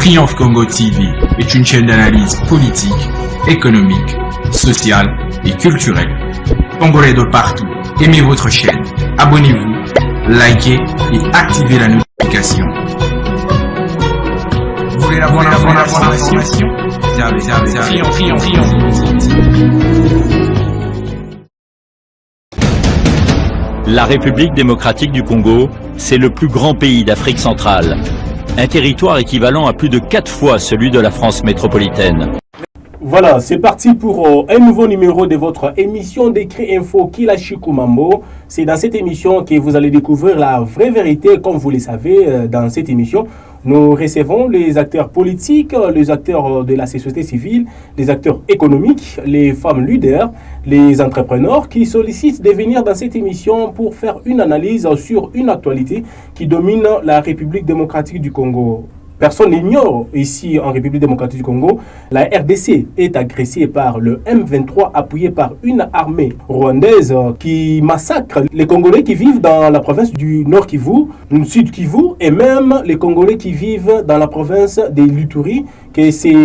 Triomphe Congo TV est une chaîne d'analyse politique, économique, sociale et culturelle. Congolais de partout, aimez votre chaîne, abonnez-vous, likez et activez la notification. Vous voulez la bonne information? La République démocratique du Congo, c'est le plus grand pays d'Afrique centrale. Un territoire équivalent à plus de 4 fois celui de la France métropolitaine. Voilà, c'est parti pour un nouveau numéro de votre émission d'écrit info Kilashiku Mambo. C'est dans cette émission que vous allez découvrir la vraie vérité. Comme vous le savez, dans cette émission, nous recevons les acteurs politiques, les acteurs de la société civile, les acteurs économiques, les femmes leaders, les entrepreneurs qui sollicitent de venir dans cette émission pour faire une analyse sur une actualité qui domine la République démocratique du Congo. Personne n'ignore ici en République démocratique du Congo, la RDC est agressée par le M23 appuyé par une armée rwandaise qui massacre les Congolais qui vivent dans la province du Nord Kivu, du Sud Kivu et même les Congolais qui vivent dans la province des Luturi, que c'est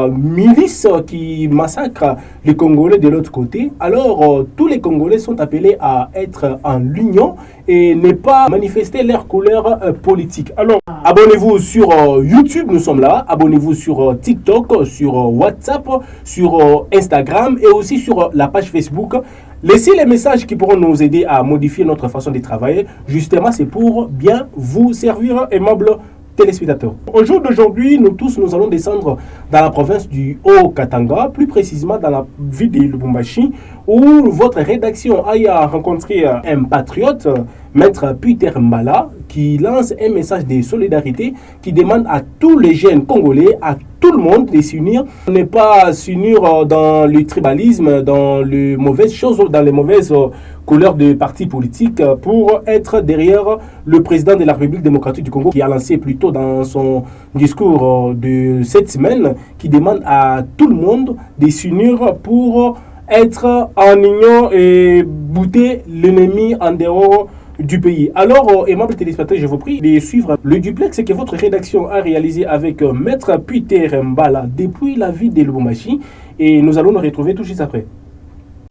milices qui massacrent les Congolais de l'autre côté. Alors tous les Congolais sont appelés à être en l'union et ne pas manifester leur couleur politique. Alors abonnez-vous sur YouTube, nous sommes là. Abonnez-vous sur TikTok, sur WhatsApp, sur Instagram et aussi sur la page Facebook. Laissez les messages qui pourront nous aider à modifier notre façon de travailler. Justement, c'est pour bien vous servir, aimables téléspectateurs. Au jour d'aujourd'hui, nous allons descendre dans la province du Haut-Katanga, plus précisément dans la ville de Lubumbashi, où votre rédaction a rencontré un patriote, Maître Peter Mbala, qui lance un message de solidarité qui demande à tous les jeunes Congolais, à tout le monde de s'unir, ne pas s'unir dans le tribalisme, dans les mauvaises choses, dans les mauvaises couleurs de partis politiques pour être derrière le président de la République démocratique du Congo qui a lancé plus tôt dans son discours de cette semaine qui demande à tout le monde de s'unir pour être en union et bouter l'ennemi en dehors du pays. Alors, aimables téléspectateurs, je vous prie de suivre le duplex que votre rédaction a réalisé avec Maître Peter Mbala depuis la ville de Lubumbashi et nous allons nous retrouver tout de suite après.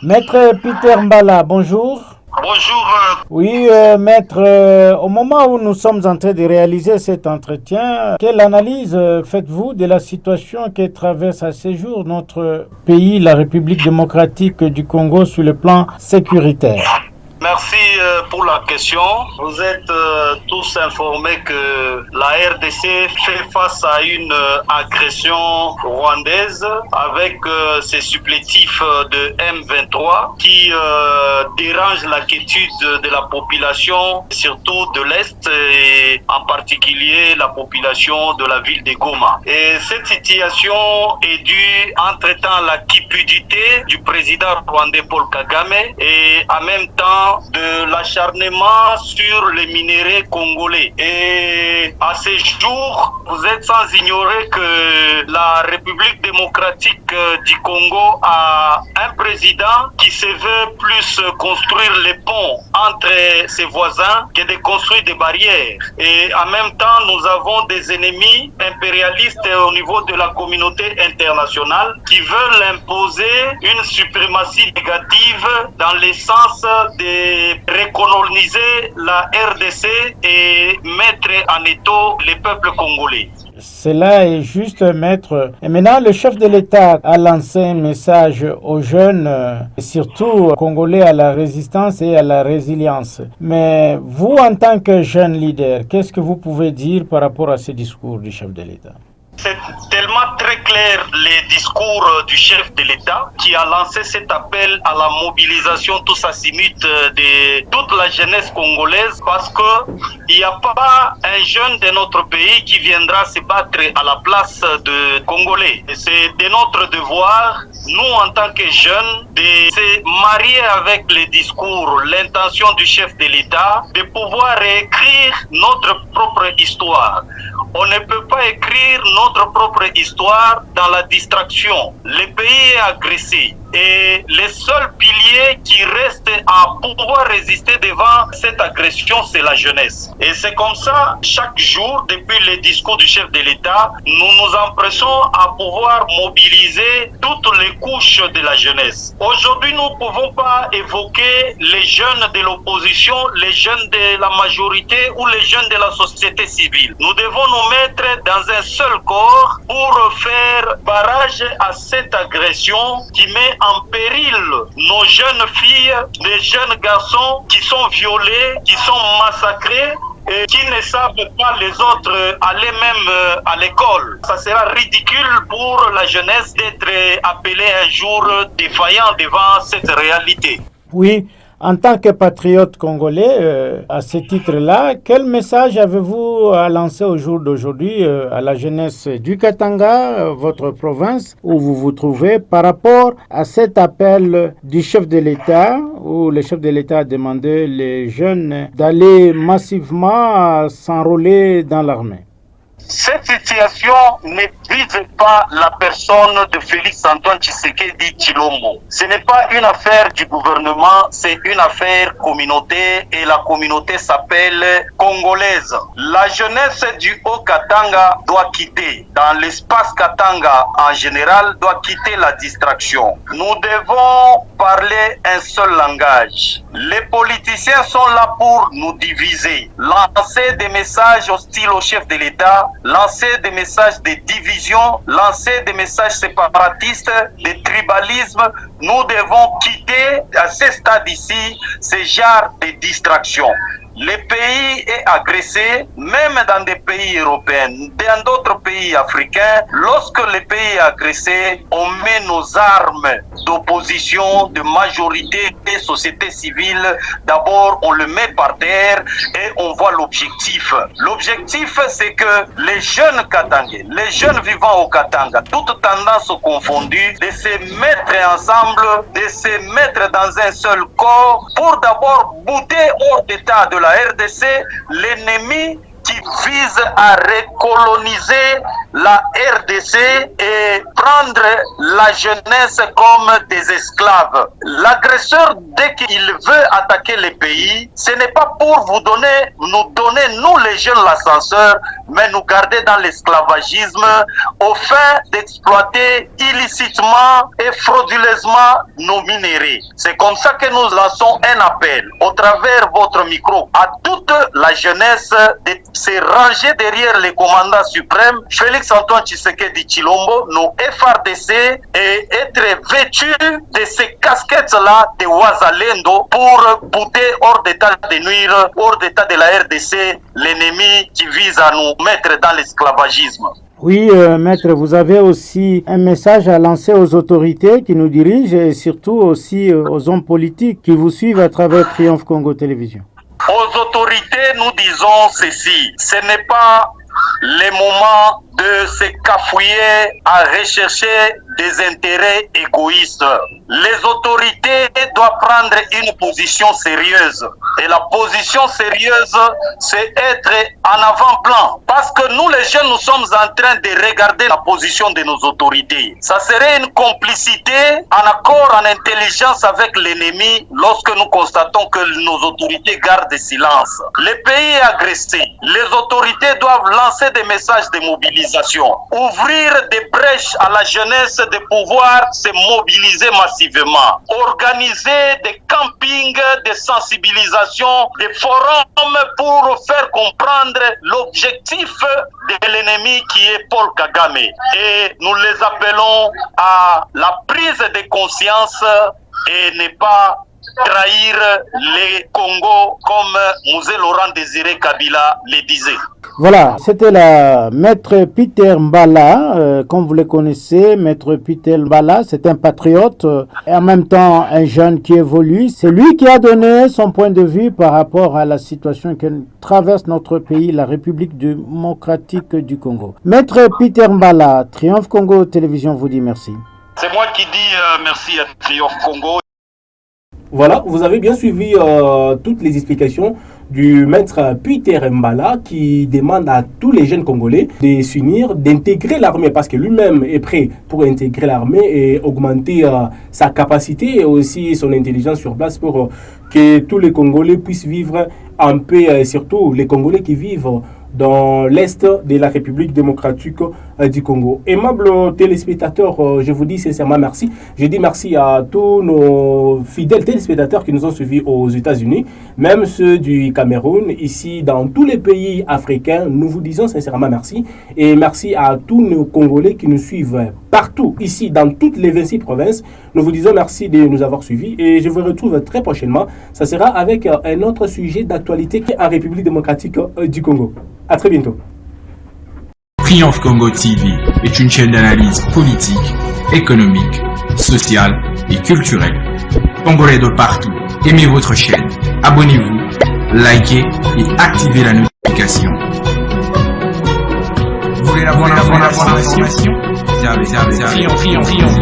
Maître Peter Mbala, bonjour. Bonjour. Oui, maître, au moment où nous sommes en train de réaliser cet entretien, quelle analyse faites-vous de la situation que traverse à ce jour notre pays, la République démocratique du Congo, sur le plan sécuritaire? Merci pour la question. Vous êtes tous informés que la RDC fait face à une agression rwandaise avec ses supplétifs de M23 qui dérangent la quiétude de la population, surtout de l'Est et en particulier la population de la ville de Goma. Et cette situation est due entre-temps à la cupidité du président rwandais Paul Kagame et en même temps de l'acharnement sur les minéraux congolais. Et à ces jours, vous êtes sans ignorer que la République démocratique du Congo a un président qui se veut plus construire les ponts entre ses voisins que de construire des barrières. Et en même temps, nous avons des ennemis impérialistes au niveau de la communauté internationale qui veulent imposer une suprématie négative dans le sens de recoloniser la RDC et mettre en étau les peuples congolais. Cela est juste, maître. Et maintenant, le chef de l'État a lancé un message aux jeunes, surtout congolais, à la résistance et à la résilience. Mais vous, en tant que jeune leader, qu'est-ce que vous pouvez dire par rapport à ce discours du chef de l'État? C'est tellement très clair les discours du chef de l'État qui a lancé cet appel à la mobilisation tous azimuts de toute la jeunesse congolaise parce que il n'y a pas un jeune de notre pays qui viendra se battre à la place de Congolais. Et c'est de notre devoir, nous en tant que jeunes, de se marier avec les discours, l'intention du chef de l'État, de pouvoir réécrire notre propre histoire. On ne peut pas écrire notre propre histoire dans la distraction. Le pays est agressé. Et les seuls piliers qui restent à pouvoir résister devant cette agression, c'est la jeunesse. Et c'est comme ça, chaque jour, depuis les discours du chef de l'État, nous nous empressons à pouvoir mobiliser toutes les couches de la jeunesse. Aujourd'hui, nous ne pouvons pas évoquer les jeunes de l'opposition, les jeunes de la majorité ou les jeunes de la société civile. Nous devons nous mettre dans un seul corps pour faire barrage à cette agression qui met en péril nos jeunes filles, les jeunes garçons qui sont violés, qui sont massacrés et qui ne savent pas les autres aller même à l'école. Ça sera ridicule pour la jeunesse d'être appelée un jour défaillant devant cette réalité. Oui, en tant que patriote congolais, à ce titre-là, quel message avez-vous à lancer au jour d'aujourd'hui à la jeunesse du Katanga, votre province, où vous vous trouvez, par rapport à cet appel du chef de l'État, où le chef de l'État a demandé les jeunes d'aller massivement s'enrôler dans l'armée? Cette situation ne vise pas la personne de Félix Antoine Tshisekedi Tshilombo. Ce n'est pas une affaire du gouvernement, c'est une affaire communautaire et la communauté s'appelle congolaise. La jeunesse du Haut-Katanga doit quitter, dans l'espace Katanga en général, doit quitter la distraction. Nous devons parler un seul langage. Les politiciens sont là pour nous diviser, lancer des messages hostiles au chef de l'État, lancer des messages de division, lancer des messages séparatistes, de tribalisme. Nous devons quitter à ce stade ici ce genre de distraction. Le pays est agressé, même dans des pays européens, dans d'autres pays africains. Lorsque le pays est agressé, on met nos armes d'opposition, de majorité et société civile. D'abord, on le met par terre et on voit l'objectif. L'objectif, c'est que les jeunes Katangais, les jeunes vivant au Katanga, toutes tendances confondues, de se mettre ensemble, de se mettre dans un seul corps pour d'abord bouter hors d'état de la RDC l'ennemi qui vise à recoloniser la RDC et prendre la jeunesse comme des esclaves. L'agresseur, dès qu'il veut attaquer les pays, ce n'est pas pour nous donner, nous les jeunes, l'ascenseur, mais nous garder dans l'esclavagisme au fin d'exploiter illicitement et frauduleusement nos minéraux. C'est comme ça que nous lançons un appel au travers votre micro à toute la jeunesse de se ranger derrière les commandants suprêmes, Félix Antoine Tshisekedi Tshilombo, nos FRDC, et être vêtus de ces casquettes-là de Ouazalendo pour bouter hors d'état de nuire, hors d'état de la RDC, l'ennemi qui vise à nous mettre dans l'esclavagisme. Oui, maître, vous avez aussi un message à lancer aux autorités qui nous dirigent et surtout aussi aux hommes politiques qui vous suivent à travers Triomphe Congo Télévision. Aux autorités, nous disons ceci, ce n'est pas le moment de se cafouiller à rechercher des intérêts égoïstes. Les autorités doivent prendre une position sérieuse. Et la position sérieuse, c'est être en avant-plan. Parce que nous, les jeunes, nous sommes en train de regarder la position de nos autorités. Ça serait une complicité en accord, en intelligence avec l'ennemi lorsque nous constatons que nos autorités gardent silence. Le pays est agressé. Les autorités doivent lancer des messages de mobilisation. Ouvrir des brèches à la jeunesse de pouvoir se mobiliser massivement. Organiser des campings de sensibilisation, des forums pour faire comprendre l'objectif de l'ennemi qui est Paul Kagame. Et nous les appelons à la prise de conscience et ne pas trahir les Congo comme Mosé Laurent Désiré Kabila le disait. Voilà, c'était la maître Peter Mbala, comme vous le connaissez. Maître Peter Mbala, c'est un patriote et en même temps un jeune qui évolue. C'est lui qui a donné son point de vue par rapport à la situation que traverse notre pays, la République démocratique du Congo. Maître Peter Mbala, Triomphe Congo Télévision vous dit merci. C'est moi qui dis merci à Triomphe Congo. Voilà, vous avez bien suivi toutes les explications du maître Peter Mbala qui demande à tous les jeunes Congolais de s'unir, d'intégrer l'armée parce que lui-même est prêt pour intégrer l'armée et augmenter sa capacité et aussi son intelligence sur place pour que tous les Congolais puissent vivre en paix, et surtout les Congolais qui vivent dans l'Est de la République démocratique du Congo. Aimables téléspectateurs, je vous dis sincèrement merci. Je dis merci à tous nos fidèles téléspectateurs qui nous ont suivis aux États-Unis, même ceux du Cameroun, ici dans tous les pays africains. Nous vous disons sincèrement merci. Et merci à tous nos Congolais qui nous suivent partout, ici dans toutes les 26 provinces. Nous vous disons merci de nous avoir suivis et je vous retrouve très prochainement. Ça sera avec un autre sujet d'actualité en République démocratique du Congo. À très bientôt. Triomphe Congo TV est une chaîne d'analyse politique, économique, sociale et culturelle. Congolais de partout, aimez votre chaîne, abonnez-vous, likez et activez la notification. Vous voulez la bonne information? Triomphe.